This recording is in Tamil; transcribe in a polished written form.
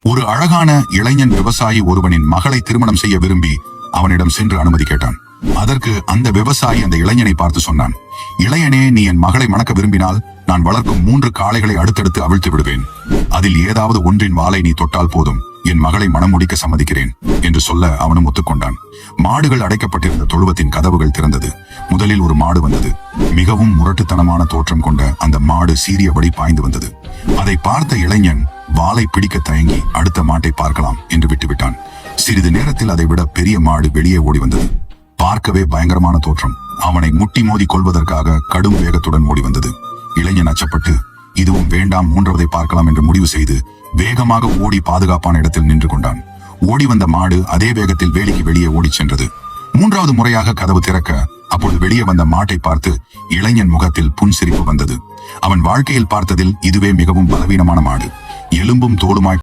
ஒரு அழகான இளைஞன் விவசாயி ஒருவனின் மகளை திருமணம் செய்ய விரும்பி அவனிடம் சென்று அனுமதி கேட்டான். அதற்கு அந்த விவசாயி அந்த இளைஞனை பார்த்து சொன்னான், இளையனே, நீ என் மகளை மணக்க விரும்பினால் நான் வளர்க்கும் 3 காளைகளை அடுத்தடுத்து அவிழ்த்து விடுவேன். அதில் ஏதாவது ஒன்றின் வாளை நீ தொட்டால் போதும், என் மகளை மனம் முடிக்க சம்மதிக்கிறேன் என்று சொல்ல அவனும் ஒத்துக்கொண்டான். மாடுகள் அடைக்கப்பட்டிருந்த தொழுவத்தின் கதவுகள் திறந்தது. முதலில் ஒரு மாடு வந்தது. மிகவும் முரட்டுத்தனமான தோற்றம் கொண்ட அந்த மாடு சீரியபடி பாய்ந்து வந்தது. அதை பார்த்த இளைஞன் வாளை பிடிக்க தயங்கி அடுத்த மாட்டை பார்க்கலாம் என்று விட்டுவிட்டான். சிறிது நேரத்தில் அதை விட பெரிய மாடு வெளியே ஓடி வந்தது. பார்க்கவே பயங்கரமான தோற்றம். அவனை முட்டி மோதி கொள்வதற்காக கடும் வேகத்துடன் ஓடி வந்தது. இளைஞன் அச்சப்பட்டு இதுவும் வேண்டாம், 3வதை பார்க்கலாம் என்று முடிவு செய்து வேகமாக ஓடி பாதுகாப்பான இடத்தில் நின்று கொண்டான். ஓடி வந்த மாடு அதே வேகத்தில் வேலிக்கு வெளியே ஓடி சென்றது. 3வது முறையாக கதவு திறக்க அப்பொழுது வெளியே வந்த மாட்டை பார்த்து இளைஞன் முகத்தில் புன்சிரிப்பு வந்தது. அவன் வாழ்க்கையில் பார்த்ததில் இதுவே மிகவும் பலவீனமான மாடு. எலும்பும் தோலுமாய்